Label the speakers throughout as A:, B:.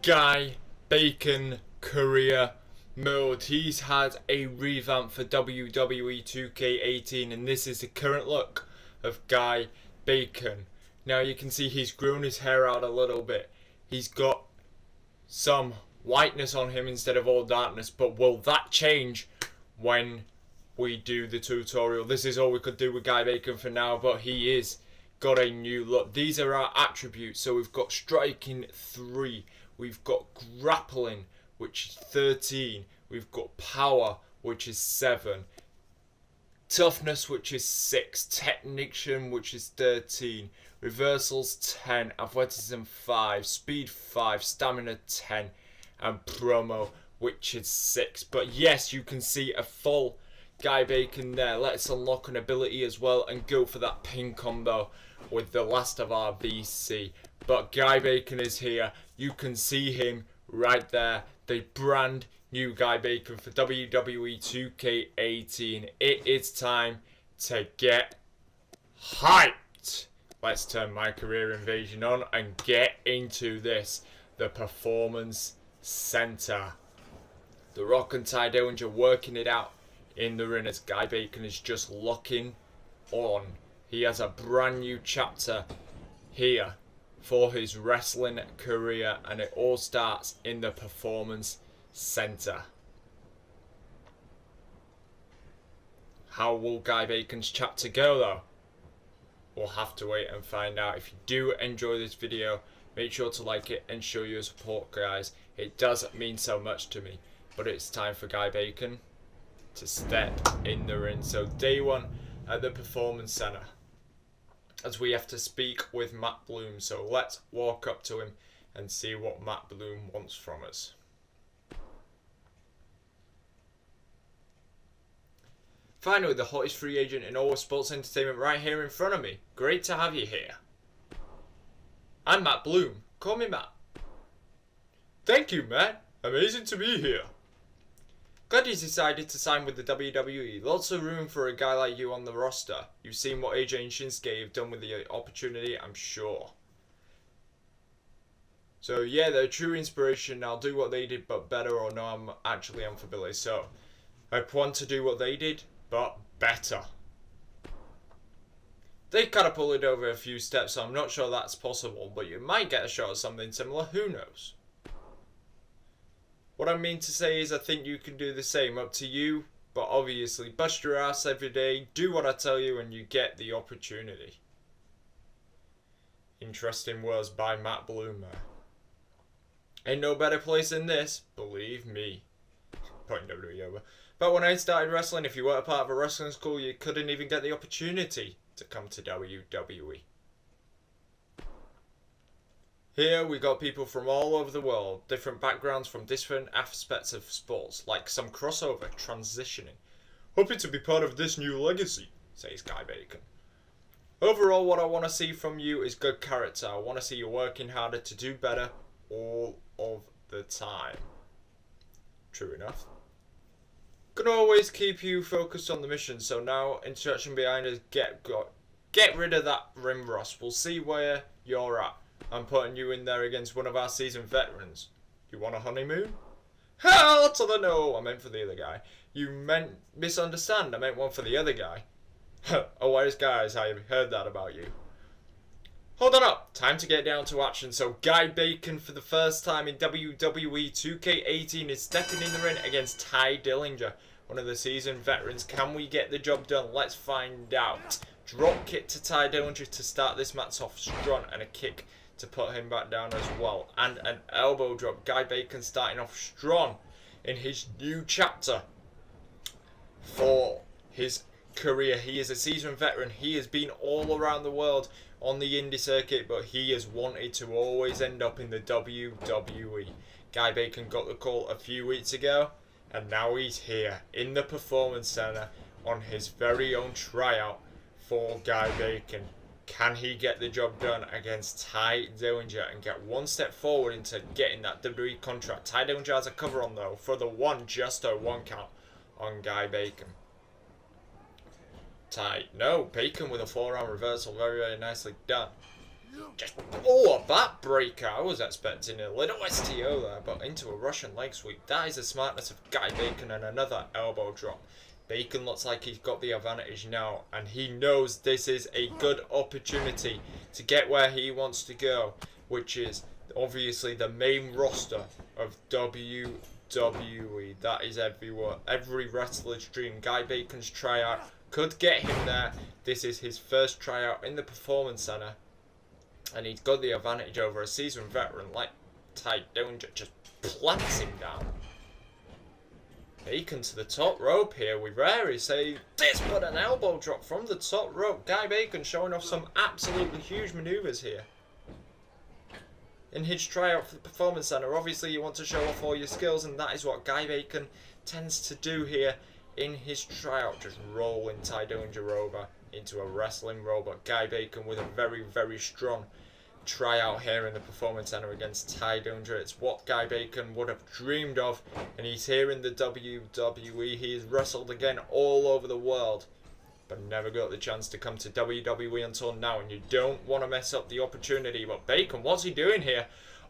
A: Guy Bacon career mode. He's had a revamp for WWE 2K18, and this is the current look of Guy Bacon. Now you can see he's grown his hair out a little bit. He's got some whiteness on him instead of all darkness, but will that change when we do the tutorial? This is all we could do with Guy Bacon for now, but he is got a new look. These are our attributes. So we've got striking 3, we've got grappling, which is 13, we've got power, which is 7, toughness, which is 6, technician, which is 13, reversals 10, athleticism 5, speed 5, stamina 10, and promo, which is 6. But yes, you can see a full Guy Bacon there. Let's unlock an ability as well and go for that pin combo with the last of our VC. But Guy Bacon is here. You can see him right there. The brand new Guy Bacon for WWE 2K18. It is time to get hyped. Let's turn MyCareer Invasion on and get into this. The Performance Center. The Rock and Ty Dillinger working it out in the ring as Guy Bacon is just locking on. He has a brand new chapter here for his wrestling career, and it all starts in the Performance Center. How will Guy Bacon's chapter go though? We'll have to wait and find out. If you do enjoy this video, make sure to like it and show your support, guys. It does mean so much to me. But it's time for Guy Bacon to step in the ring. So day 1 at the Performance Center, as we have to speak with Matt Bloom. So let's walk up to him and see what Matt Bloom wants from us. Finally, the hottest free agent in all of sports entertainment right here in front of me. Great to have you here. I'm Matt Bloom. Call me Matt. Thank you, Matt. Amazing to be here. Glad you decided to sign with the WWE. Lots of room for a guy like you on the roster. You've seen what AJ and Shinsuke have done with the opportunity, I'm sure. So yeah, they're a true inspiration. I'll do what they did, but better, or no, I'm actually unfamiliar. So I want to do what they did, but better. They catapulted over a few steps, so I'm not sure that's possible, but you might get a shot at something similar, who knows? What I mean to say is I think you can do the same, up to you, but obviously bust your ass every day, do what I tell you, and you get the opportunity. Interesting words by Matt Bloom there. Ain't no better place than this, believe me. Putting WWE over. But when I started wrestling, if you weren't a part of a wrestling school, you couldn't even get the opportunity to come to WWE. Here we got people from all over the world, different backgrounds from different aspects of sports, like some crossover, transitioning. Hoping to be part of this new legacy, says Guy Bacon. Overall, what I want to see from you is good character. I want to see you working harder to do better all of the time. True enough. Can always keep you focused on the mission, so now instruction behind us, get rid of that rim rust. We'll see where you're at. I'm putting you in there against one of our seasoned veterans. You want a honeymoon? Hell to the no! I meant for the other guy. You meant misunderstand. I meant one for the other guy. Oh, wise guys, I heard that about you. Hold on up. Time to get down to action. So Guy Bacon, for the first time in WWE 2K18, is stepping in the ring against Ty Dillinger, one of the seasoned veterans. Can we get the job done? Let's find out. Drop kick to Ty Dillinger to start this match off strong, and a kick to put him back down as well, and an elbow drop. Guy Bacon starting off strong in his new chapter for his career. He is a seasoned veteran. He has been all around the world on the indie circuit, but he has wanted to always end up in the WWE. Guy Bacon got the call a few weeks ago, and now he's here in the Performance Center on his very own tryout for Guy Bacon. Can he get the job done against Ty Dillinger and get one step forward into getting that WWE contract? Ty Dillinger has a cover on though for the one count on Guy Bacon. Ty, no, Bacon with a forearm reversal, very, very nicely done. Just, oh, a back breaker. I was expecting a little STO there, but into a Russian leg sweep. That is the smartness of Guy Bacon, and another elbow drop. Bacon looks like he's got the advantage now, and he knows this is a good opportunity to get where he wants to go, which is obviously the main roster of WWE. That is everywhere. Every wrestler's dream. Guy Bacon's tryout could get him there. This is his first tryout in the Performance Center, and he's got the advantage over a seasoned veteran like Ty Dillinger. Just plants him down. Bacon to the top rope here. We rarely say this, but an elbow drop from the top rope. Guy Bacon showing off some absolutely huge maneuvers here. In his tryout for the Performance Center, obviously you want to show off all your skills, and that is what Guy Bacon tends to do here in his tryout. Just rolling Ty Dillinger over into a wrestling roll, but Guy Bacon with a very, very strong tryout here in the Performance Center against Ty Dillinger. It's what Guy Bacon would have dreamed of, and he's here in the WWE. He has wrestled again all over the world, but never got the chance to come to WWE until now, and you don't want to mess up the opportunity. But Bacon, what's he doing here?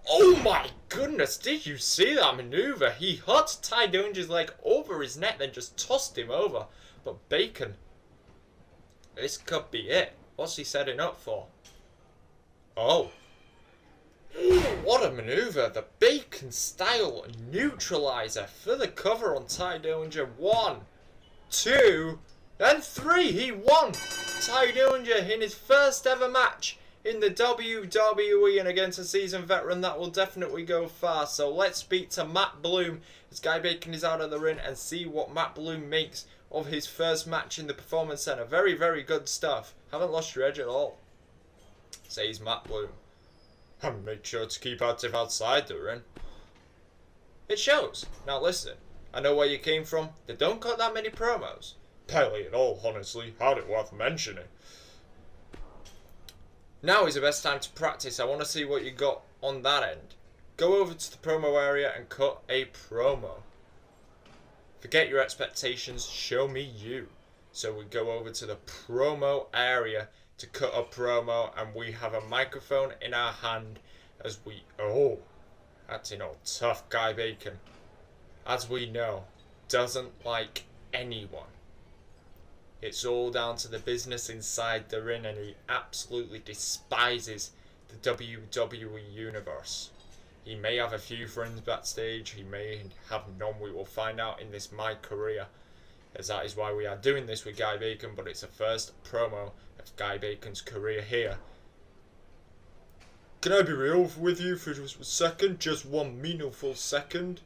A: Oh my goodness, did you see that maneuver? He hot Ty Dillinger's leg over his neck, then just tossed him over. But Bacon, this could be it. What's he setting up for? Oh. Ooh, what a maneuver. The Bacon style neutralizer for the cover on Ty Dillinger. 1, 2, and 3. He won. Ty Dillinger in his first ever match in the WWE, and against a seasoned veteran. That will definitely go far. So let's speak to Matt Bloom as Guy Bacon is out of the ring and see what Matt Bloom makes of his first match in the Performance Center. Very, very good stuff. Haven't lost your edge at all, says Matt Bloom. And make sure to keep active outside the ring. It shows. Now listen, I know where you came from. They don't cut that many promos. Barely at all, honestly. Hardly worth mentioning. Now is the best time to practice. I want to see what you got on that end. Go over to the promo area and cut a promo. Forget your expectations, show me you. So we go over to the promo area to cut a promo, and we have a microphone in our hand as we... Oh, acting all tough. Guy Bacon, as we know, doesn't like anyone. It's all down to the business inside the ring, and he absolutely despises the WWE Universe. He may have a few friends backstage, he may have none. We will find out in this MyCareer, as that is why we are doing this with Guy Bacon, but it's the first promo of Guy Bacon's career here. Can I be real with you for just a second? Just one meaningful second?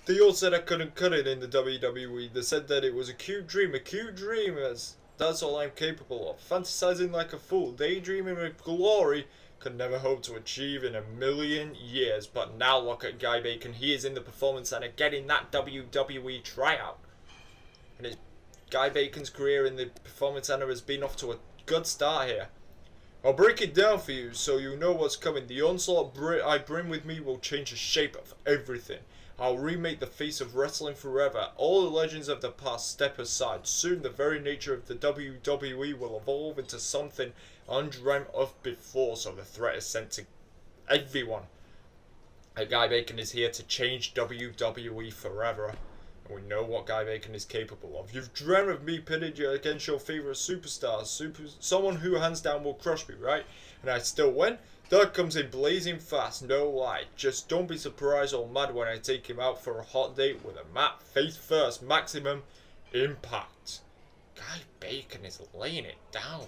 A: They all said I couldn't cut it in the WWE. They said that it was a cute dream, as that's all I'm capable of. Fantasizing like a fool, daydreaming of glory, could never hope to achieve in a million years. But now look at Guy Bacon. He is in the Performance Center getting that WWE tryout. And it's Guy Bacon's career in the Performance Center has been off to a good start here. I'll break it down for you so you know what's coming. The onslaught I bring with me will change the shape of everything. I'll remake the face of wrestling forever. All the legends of the past step aside. Soon the very nature of the WWE will evolve into something undreamt of before. So the threat is sent to everyone. Guy Bacon is here to change WWE forever. And we know what Guy Bacon is capable of. You've dreamt of me pitting you against your favourite superstar. Someone who hands down will crush me, right? And I still win? That comes in blazing fast, no lie. Just don't be surprised or mad when I take him out for a hot date with a mat face first, maximum impact. Guy Bacon is laying it down.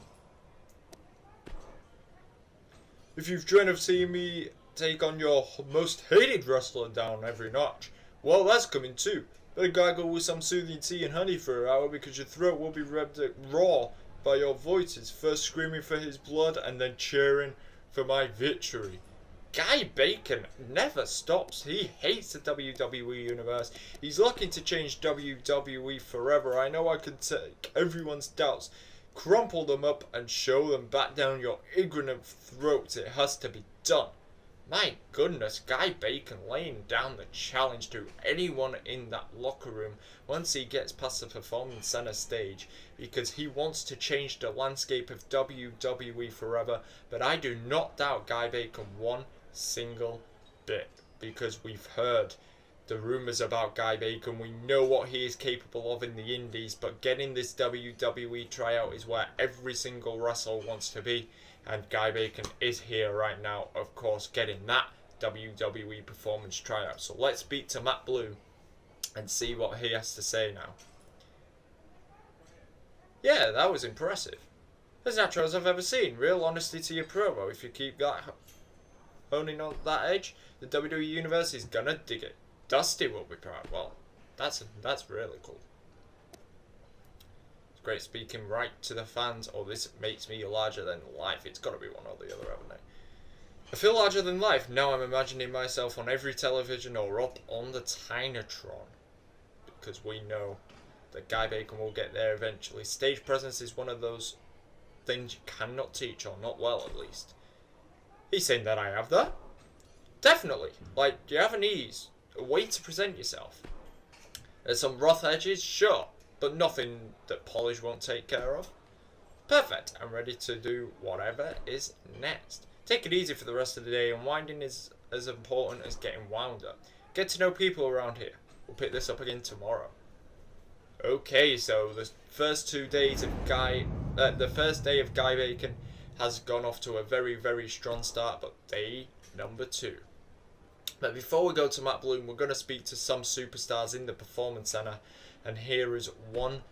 A: If you've dreamed of seeing me take on your most hated wrestler down every notch, well, that's coming too. Better gargle with some soothing tea and honey for an hour, because your throat will be rubbed raw by your voices, first screaming for his blood and then cheering for my victory. Guy Bacon never stops. He hates the WWE Universe. He's looking to change WWE forever. I know I could take everyone's doubts, crumple them up and show them back down your ignorant throats. It has to be done. My goodness, Guy Bacon laying down the challenge to anyone in that locker room once he gets past the Performance Center stage, because he wants to change the landscape of WWE forever. But I do not doubt Guy Bacon one single bit, because we've heard the rumours about Guy Bacon. We know what he is capable of in the indies, but getting this WWE tryout is where every single wrestler wants to be. And Guy Bacon is here right now, of course, getting that WWE Performance tryout. So let's speak to Matt Bloom and see what he has to say now. Yeah, that was impressive. As natural as I've ever seen. Real honesty to your promo. If you keep that honing on that edge, the WWE Universe is gonna dig it. Dusty will be proud. Well, that's really cool. Great speaking right to the fans. Oh, this makes me larger than life. It's got to be one or the other, haven't it? I feel larger than life. Now I'm imagining myself on every television or up on the Tynatron. Because we know that Guy Bacon will get there eventually. Stage presence is one of those things you cannot teach, or not well at least. He's saying that I have that? Definitely. Like, do you have an ease? A way to present yourself? There's some rough edges? Sure. But nothing that polish won't take care of. Perfect. I'm ready to do whatever is next. Take it easy for the rest of the day. Unwinding is as important as getting wound up. Get to know people around here. We'll pick this up again tomorrow. Okay, so the first 2 days of the first day of Guy Bacon has gone off to a very, very strong start, but day number 2. But before we go to Matt Bloom, we're going to speak to some superstars in the Performance Center. And here is one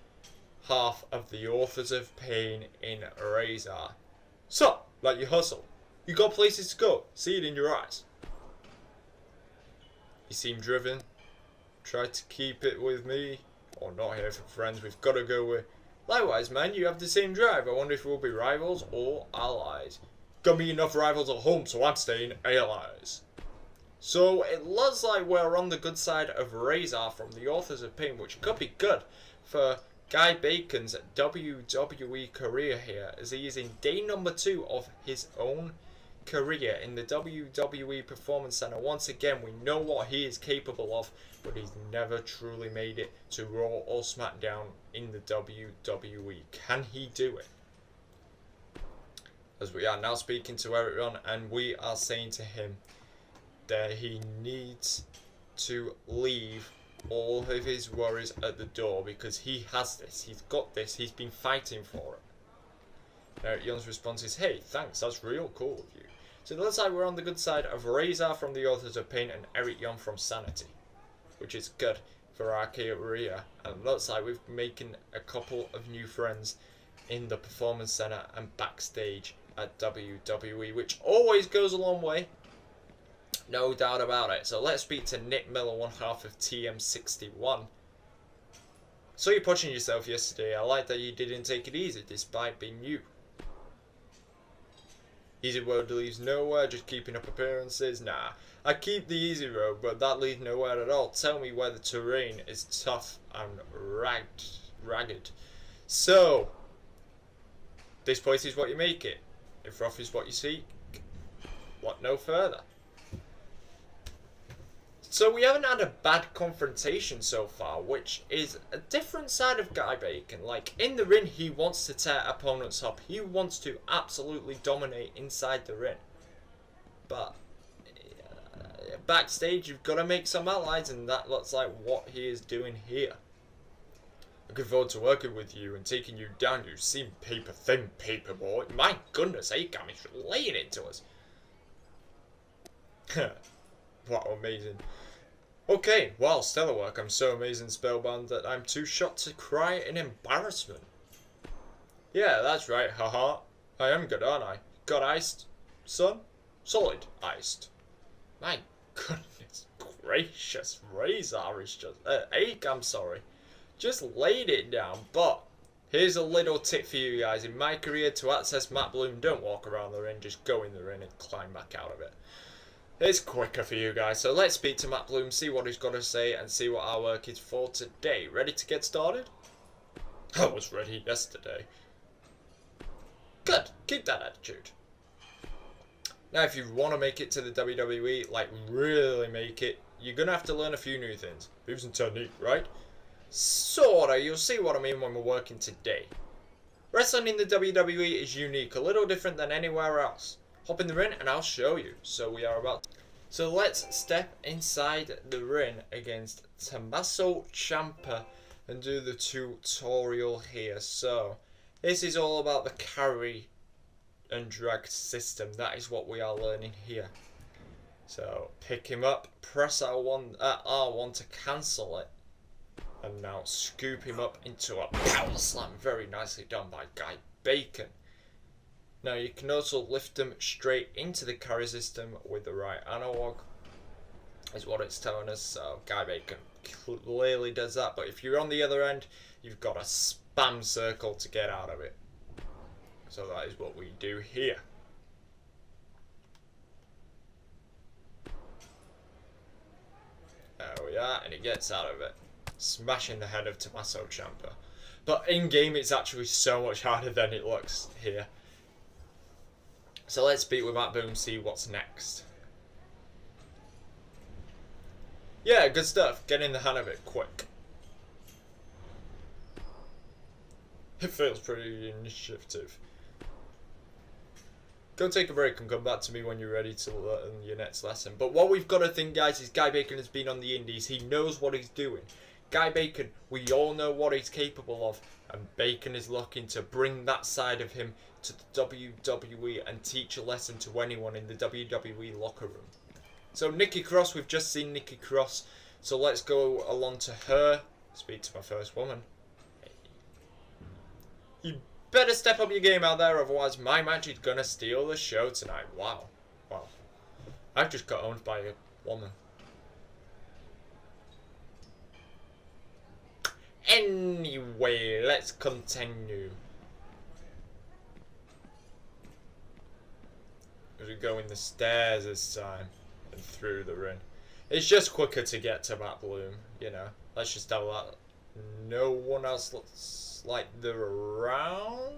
A: half of the Authors of Pain in Razor. So, like you hustle. You got places to go. See it in your eyes. You seem driven. Try to keep it with me. Or not here for friends. We've got to go with. Likewise, man, you have the same drive. I wonder if we'll be rivals or allies. Got me enough rivals at home, so I'm staying allies. So it looks like we're on the good side of Razor from the Authors of Pain, which could be good for Guy Bacon's WWE career here, as he is in day number 2 of his own career in the WWE Performance Center. Once again, we know what he is capable of, but he's never truly made it to Raw or SmackDown in the WWE. Can he do it? As we are now speaking to Eric Young, and we are saying to him that he needs to leave all of his worries at the door, because he has this, he's got this, he's been fighting for it. Eric Young's response is, hey, thanks, that's real cool of you. So it looks like we're on the good side of Razor from the Authors of Pain and Eric Young from Sanity, which is good for our career. And it looks like we're making a couple of new friends in the Performance Center and backstage at WWE, which always goes a long way. No doubt about it. So let's speak to Nick Miller, one half of TM61. So you're pushing yourself yesterday. I like that you didn't take it easy despite being new. Easy road leads nowhere, just keeping up appearances. Nah, I keep the easy road, but that leads nowhere at all. Tell me where the terrain is tough and ragged. So, this place is what you make it. If rough is what you seek, what no further. So we haven't had a bad confrontation so far, which is a different side of Guy Bacon. Like, in the ring, he wants to tear opponents up. He wants to absolutely dominate inside the ring. But backstage, you've got to make some allies, and that looks like what he is doing here. Looking forward to working with you and taking you down. You seem paper thin, paper boy. My goodness, Akam is laying it to us. Wow, amazing. Okay, well, stellar work. I'm so amazing spellbound that I'm too shot to cry in embarrassment. Yeah, that's right, haha. I am good, aren't I? Got iced, son? Solid iced. My goodness gracious, Razor is just... I'm sorry. Just laid it down, but... Here's a little tip for you guys. In MyCareer, to access Matt Bloom, don't walk around the ring, just go in the ring and climb back out of it. It's quicker for you guys, so let's speak to Matt Bloom, see what he's got to say, and see what our work is for today. Ready to get started? I was ready yesterday. Good, keep that attitude. Now, if you want to make it to the WWE, like really make it, you're going to have to learn a few new things. Moves and technique, right? Sorta, you'll see what I mean when we're working today. Wrestling in the WWE is unique, a little different than anywhere else. Hop in the ring and I'll show you. So let's step inside the ring against Tommaso Ciampa and do the tutorial here. So this is all about the carry and drag system. That is what we are learning here. So pick him up, press R1 to cancel it, and now scoop him up into a power slam. Very nicely done by Guy Bacon. Now you can also lift them straight into the carry system with the right analog, is what it's telling us. So Guy Bacon clearly does that, but if you're on the other end, you've got a spam circle to get out of it. So that is what we do here. There we are, and he gets out of it, smashing the head of Tommaso Ciampa. But in game, it's actually so much harder than it looks here. So let's speak with Matt Boom, see what's next. Yeah, good stuff. Get in the hang of it quick. It feels pretty initiative. Go take a break and come back to me when you're ready to learn your next lesson. But what we've got to think, guys, is Guy Bacon has been on the indies. He knows what he's doing. Guy Bacon, we all know what he's capable of. And Bacon is looking to bring that side of him to the WWE and teach a lesson to anyone in the WWE locker room. So Nikki Cross, we've just seen Nikki Cross. So let's go along to her. Speak to my first woman. You better step up your game out there, otherwise my match is gonna steal the show tonight. Wow. Wow. I've just got owned by a woman. Anyway, let's continue. As we go in the stairs this time and through the ring. It's just quicker to get to Matt Bloom, you know. Let's just have that. No one else looks like they're around.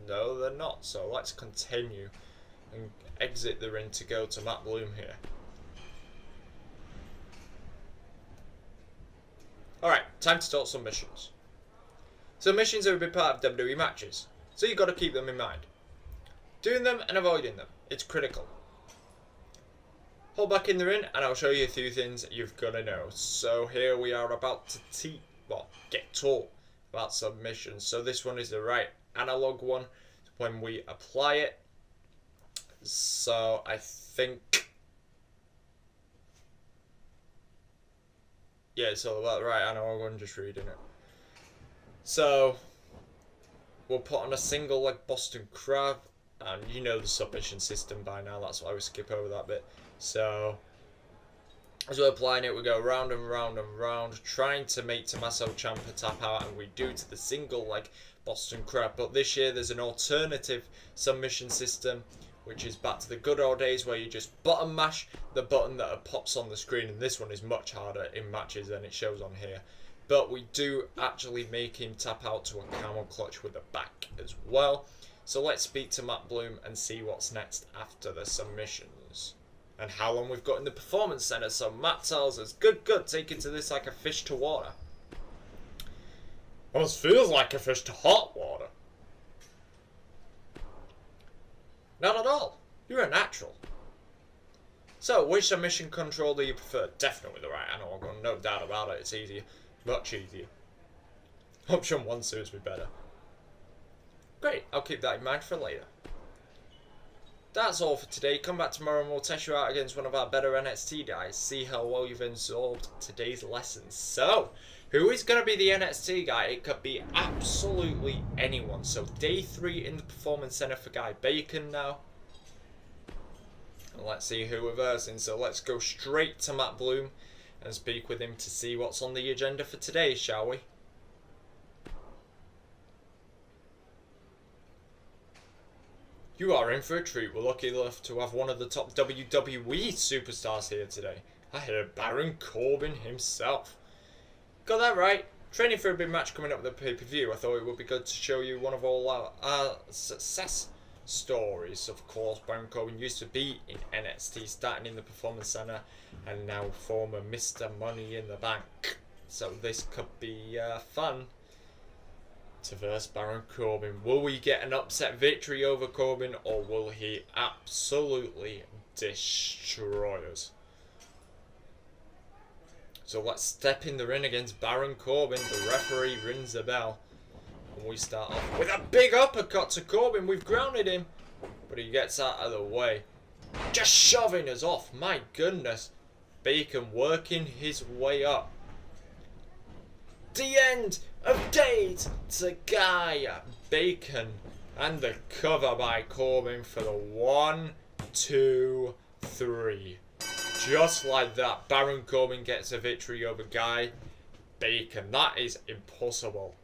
A: No, they're not. So let's continue and exit the ring to go to Matt Bloom here. Alright, time to talk submissions. Submissions are a big part of WWE matches, so you've got to keep them in mind. Doing them and avoiding them, it's critical. Hold back in the ring and I'll show you a few things you've got to know. So here we are about to get taught about submissions. So this one is the right analog one when we apply it. So I think, yeah, it's all about the right analog one, just reading it. So we'll put on a single leg Boston Crab, and you know the submission system by now, that's why we skip over that bit. So as we're applying it, we go round and round and round, trying to make Tommaso Ciampa tap out, and we do to the single leg Boston Crab. But this year there's an alternative submission system, which is back to the good old days where you just button mash the button that pops on the screen, and this one is much harder in matches than it shows on here. But we do actually make him tap out to a camel clutch with the back as well. So let's speak to Matt Bloom and see what's next after the submissions. And how long we've got in the Performance Center. So Matt tells us, good, taking to this like a fish to water. Almost feels like a fish to hot water. Not at all. You're a natural. So, which submission control do you prefer? Definitely the right analog one, no doubt about it. It's easier. Much easier. Option 1 suits me better. Great, I'll keep that in mind for later. That's all for today. Come back tomorrow and we'll test you out against one of our better NXT guys. See how well you've absorbed today's lessons. So, who is going to be the NXT guy? It could be absolutely anyone. So, day 3 in the Performance Center for Guy Bacon now. And let's see who we're versing. So, let's go straight to Matt Bloom and speak with him to see what's on the agenda for today, shall we? You are in for a treat. We're lucky enough to have one of the top WWE superstars here today. I hear Baron Corbin himself. Got that right. Training for a big match coming up with the pay-per-view. I thought it would be good to show you one of all our success stories. Of course, Baron Corbin used to be in NXT, starting in the Performance Center, and now former Mr. Money in the Bank. So this could be fun to verse Baron Corbin. Will we get an upset victory over Corbin, or will he absolutely destroy us? So let's step in the ring against Baron Corbin. The referee rings the bell. And we start off with a big uppercut to Corbin. We've grounded him, but he gets out of the way. Just shoving us off. My goodness. Bacon working his way up. The end of days to Guy Bacon. And the cover by Corbin for the 1, 2, 3. Just like that, Baron Corbin gets a victory over Guy Bacon. That is impossible.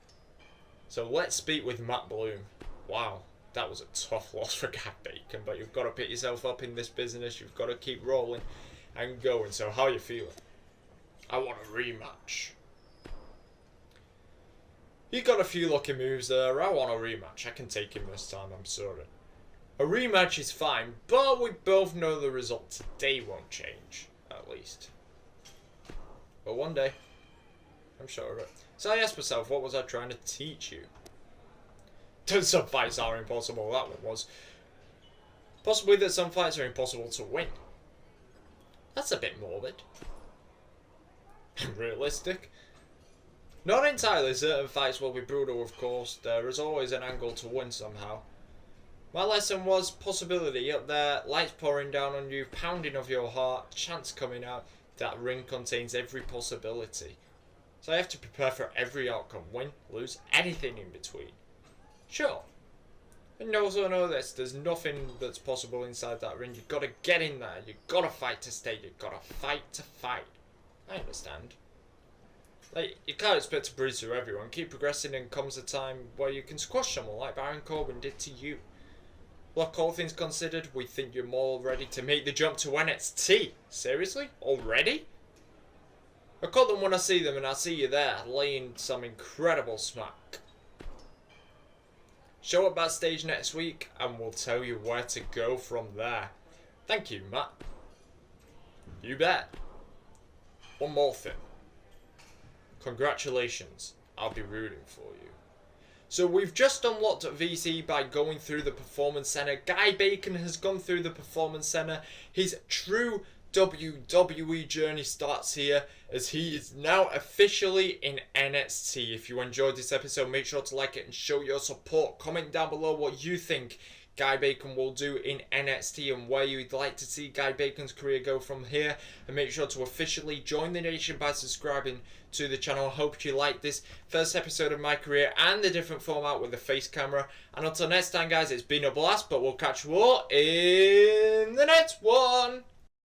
A: So let's speak with Matt Bloom. Wow, that was a tough loss for Guy Bacon, but you've got to pick yourself up in this business. You've got to keep rolling and going. So how are you feeling? I want a rematch. He got a few lucky moves there. I want a rematch. I can take him this time, I'm sorry. A rematch is fine, but we both know the result today won't change, at least. But one day, I'm sure of it. So I asked myself, what was I trying to teach you? Some fights are impossible, that one was. Possibly that some fights are impossible to win. That's a bit morbid. Realistic. Not entirely certain fights will be brutal, of course. There is always an angle to win somehow. My lesson was possibility up there, lights pouring down on you, pounding of your heart, chance coming out. That ring contains every possibility. So I have to prepare for every outcome, win, lose, anything in between. Sure. And also know this, there's nothing that's possible inside that ring. You've got to get in there, you've got to fight to stay, you've got to fight. I understand. Like, you can't expect to breeze through everyone. Keep progressing and comes a time where you can squash someone like Baron Corbin did to you. Look, all things considered, we think you're more ready to make the jump to NXT. Seriously? Already? I call them when I see them, and I see you there, laying some incredible smack. Show up backstage next week, and we'll tell you where to go from there. Thank you, Matt. You bet. One more thing. Congratulations. I'll be rooting for you. So we've just unlocked VC by going through the Performance Center. Guy Bacon has gone through the Performance Center. His true WWE journey starts here, as he is now officially in NXT. If you enjoyed this episode, make sure to like it and show your support. Comment down below what you think Guy Bacon will do in NXT and where you'd like to see Guy Bacon's career go from here. And make sure to officially join the nation by subscribing to the channel. I hope you liked this first episode of MyCareer and the different format with the face camera. And until next time, guys, it's been a blast, but we'll catch you all in the next one.